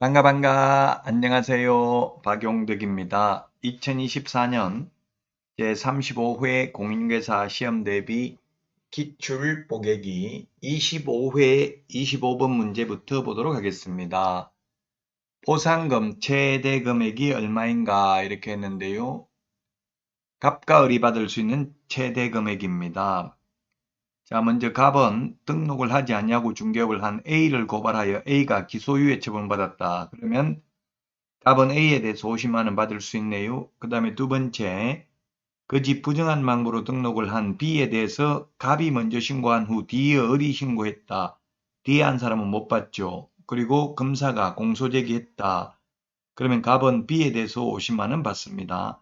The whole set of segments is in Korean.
반가. 안녕하세요. 박용덕입니다. 2024년 제35회 공인중개사 시험 대비 기출 보객이 25회 25번 문제부터 보도록 하겠습니다. 보상금 최대 금액이 얼마인가 이렇게 했는데요. 갑과 을이 받을 수 있는 최대 금액입니다. 자, 먼저 갑은 등록을 하지 아니하고 중개업을 한 A를 고발하여 A가 기소유예 처분받았다. 그러면 갑은 A에 대해서 50만 원 받을 수 있네요. 그 다음에 두 번째, 그 집 부정한 망부로 등록을 한 B에 대해서 갑이 먼저 신고한 후 D의 을이 신고했다. D에 한 사람은 못 받죠. 그리고 검사가 공소제기했다. 그러면 갑은 B에 대해서 50만 원 받습니다.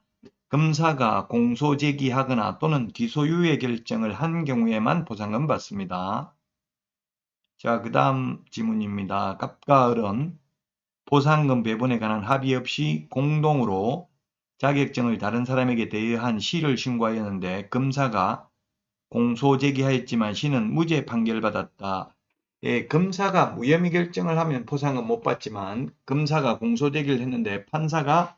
검사가 공소제기하거나 또는 기소유예 결정을 한 경우에만 보상금 받습니다. 자, 그 다음 지문입니다. 갑과 을은 보상금 배분에 관한 합의 없이 공동으로 자격증을 다른 사람에게 대여한 시를 신고하였는데 검사가 공소제기하였지만 시는 무죄 판결받았다. 예, 검사가 무혐의 결정을 하면 보상은 못 받지만 검사가 공소제기를 했는데 판사가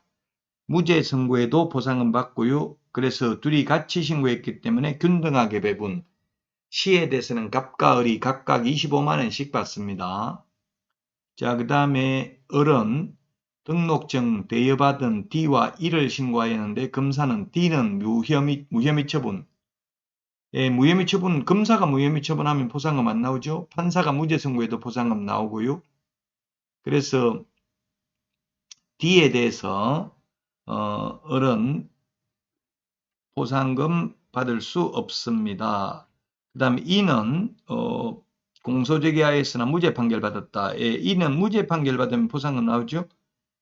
무죄 선고에도 보상은 받고요. 그래서 둘이 같이 신고했기 때문에 균등하게 배분. 시에 대해서는 갑과 을이 각각 25만 원씩 받습니다. 자, 그 다음에 을은 등록증 대여받은 D와 E를 신고하였는데 검사는 D는 무혐의 처분. 예, 무혐의 처분, 검사가 무혐의 처분하면 보상금 안 나오죠. 판사가 무죄 선고에도 보상금 나오고요. 그래서 D에 대해서 을은 보상금 받을 수 없습니다. 그 다음에 E는 공소제기하였으나 무죄 판결받았다. 예, E는 무죄 판결받으면 보상금 나오죠.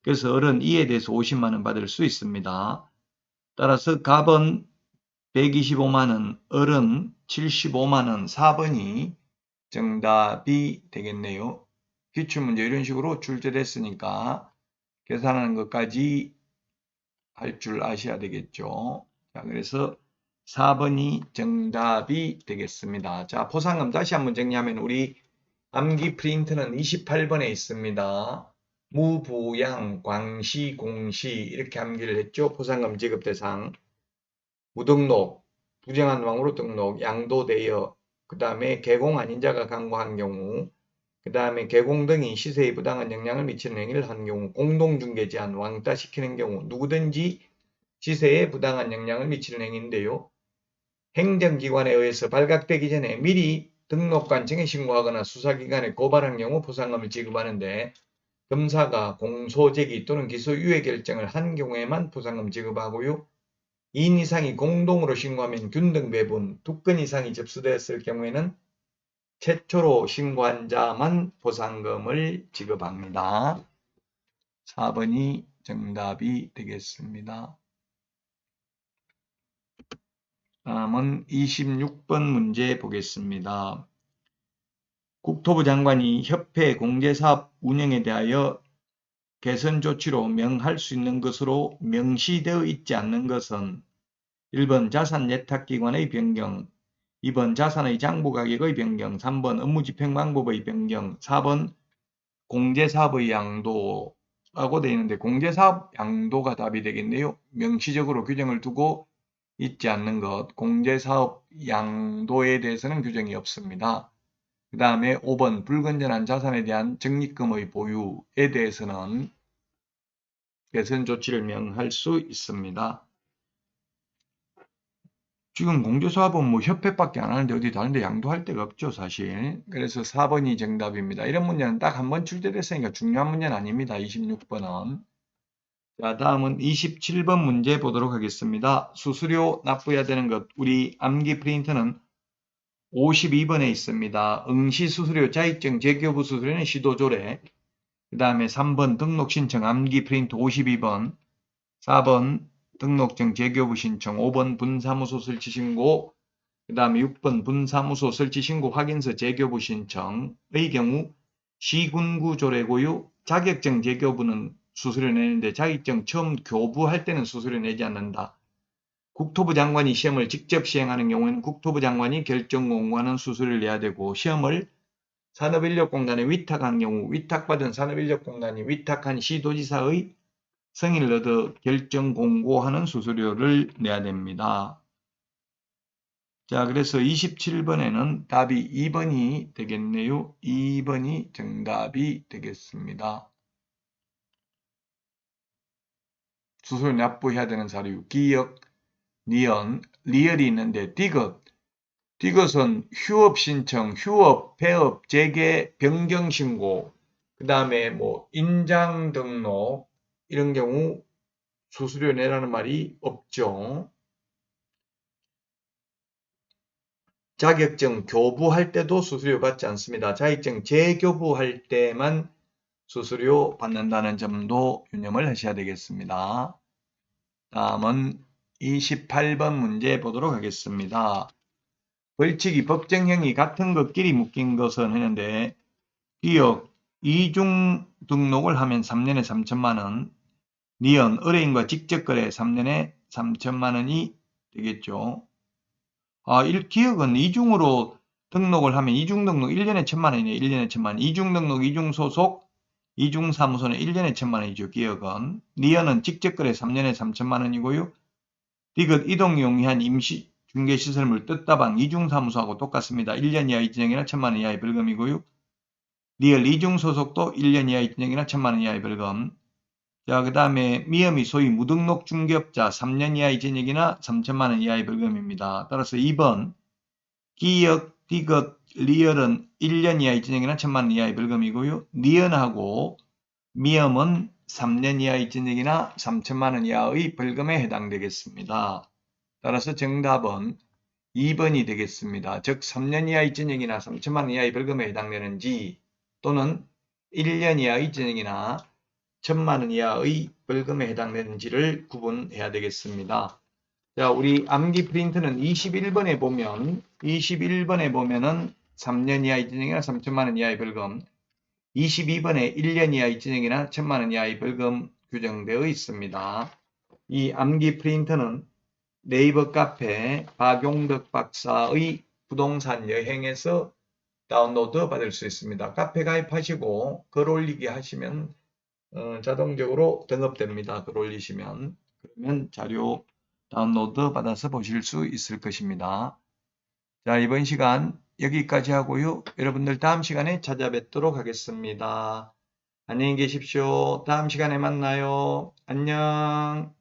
그래서 을은 E에 대해서 50만 원 받을 수 있습니다. 따라서 갑은 125만 원, 을은 75만 원, 4번이 정답이 되겠네요. 기출문제 이런 식으로 출제됐으니까 계산하는 것까지 할 줄 아셔야 되겠죠. 자, 그래서 4번이 정답이 되겠습니다. 자, 보상금 다시 한번 정리하면 우리 암기 프린트는 28번에 있습니다. 무부양, 광시, 공시 이렇게 암기를 했죠. 보상금 지급 대상, 무등록, 부정한 왕으로 등록, 양도대여, 그 다음에 개공 아닌 자가 강구한 경우, 그 다음에 개공 등이 시세에 부당한 영향을 미치는 행위를 한 경우, 공동중개 제한, 왕따시키는 경우, 누구든지 시세에 부당한 영향을 미치는 행위인데요. 행정기관에 의해서 발각되기 전에 미리 등록관청에 신고하거나 수사기관에 고발한 경우 보상금을 지급하는데 검사가 공소제기 또는 기소유예 결정을 한 경우에만 보상금 지급하고요. 2인 이상이 공동으로 신고하면 균등배분, 2건 이상이 접수되었을 경우에는 최초로 신고한 자만 보상금을 지급합니다. 4번이 정답이 되겠습니다. 다음은 26번 문제 보겠습니다. 국토부 장관이 협회 공제사업 운영에 대하여 개선 조치로 명할 수 있는 것으로 명시되어 있지 않는 것은 1번 자산 예탁기관의 변경, 2번 자산의 장부가격의 변경, 3번 업무집행방법의 변경, 4번 공제사업의 양도라고 되어 있는데 공제사업 양도가 답이 되겠네요. 명시적으로 규정을 두고 있지 않는 것, 공제사업 양도에 대해서는 규정이 없습니다. 그 다음에 5번 불건전한 자산에 대한 적립금의 보유에 대해서는 개선 조치를 명할 수 있습니다. 지금 공제사업은 뭐 협회밖에 안 하는데 어디 다른데 양도할 데가 없죠, 사실. 그래서 4번이 정답입니다. 이런 문제는 딱 한 번 출제됐으니까 중요한 문제는 아닙니다. 26번은. 자, 다음은 27번 문제 보도록 하겠습니다. 수수료 납부해야 되는 것. 우리 암기 프린터는 52번에 있습니다. 응시수수료, 자격증 재교부 수수료는 시도조례. 그 다음에 3번 등록신청 암기 프린트 52번. 4번 등록증 재교부 신청. 5번 분사무소 설치신고. 그 다음에 6번 분사무소 설치신고 확인서 재교부 신청의 경우 시군구조례고요. 자격증 재교부는 수수료 내는데 자격증 처음 교부할 때는 수수료 내지 않는다. 국토부 장관이 시험을 직접 시행하는 경우에는 국토부 장관이 결정 공고하는 수수료를 내야 되고 시험을 산업인력공단에 위탁한 경우 위탁받은 산업인력공단이 위탁한 시도지사의 승인을 얻어 결정 공고하는 수수료를 내야 됩니다. 자, 그래서 27번에는 답이 2번이 되겠네요. 2번이 정답이 되겠습니다. 수수료 납부해야 되는 사료, 기역, 니언, 리얼이 있는데 디귿은 휴업 신청, 휴업, 폐업, 재개, 변경 신고, 그 다음에 뭐 인장 등록 이런 경우 수수료 내라는 말이 없죠. 자격증 교부할 때도 수수료 받지 않습니다. 자격증 재교부할 때만 수수료 받는다는 점도 유념을 하셔야 되겠습니다. 다음은 28번 문제 보도록 하겠습니다. 벌칙이 법정형이 같은 것끼리 묶인 것은 했는데 기억 이중 등록을 하면 3년에 3천만원, 니은 의뢰인과 직접거래 3년에 3천만원이 되겠죠. 기억은 이중으로 등록을 하면 이중 등록 1년에 1천만원이네요. 1년에 1천만원. 이중 등록, 이중 소속, 이중 사무소는 1년에 1천만원이죠. 기억은. 니은은 직접거래 3년에 3천만원이고요. 디귿 이동 용이한 임시 중개시설물 뜻다방 이중 사무소하고 똑같습니다. 1년 이하 이진행이나 1천만원 이하의 벌금이고요. 리얼 이중 소속도 1년 이하의 이진행이나 1천만원 이하의 벌금. 자, 그 다음에 미음이 소위 무등록 중개업자 3년 이하의 징역이나 3천만원 이하의 벌금입니다. 따라서 2번 기역, 디귿, 리얼은 1년 이하의 징역이나 1천만원 이하의 벌금이고요. 니은하고 미음은 3년 이하의 징역이나 3천만원 이하의 벌금에 해당되겠습니다. 따라서 정답은 2번이 되겠습니다. 즉 3년 이하의 징역이나 3천만원 이하의 벌금에 해당되는지 또는 1년 이하의 징역이나 1천만원 이하의 벌금에 해당되는지를 구분해야 되겠습니다. 자, 우리 암기 프린트는 21번에 보면은 3년 이하의 징역이나 3천만원 이하의 벌금, 22번에 1년 이하의 징역이나 1천만원 이하의 벌금 규정되어 있습니다. 이 암기 프린트는 네이버 카페 박용덕 박사의 부동산 여행에서 다운로드 받을 수 있습니다. 카페 가입하시고 글 올리기 하시면 자동적으로 등업됩니다. 글 올리시면. 그러면 자료 다운로드 받아서 보실 수 있을 것입니다. 자, 이번 시간 여기까지 하고요. 여러분들 다음 시간에 찾아뵙도록 하겠습니다. 안녕히 계십시오. 다음 시간에 만나요. 안녕.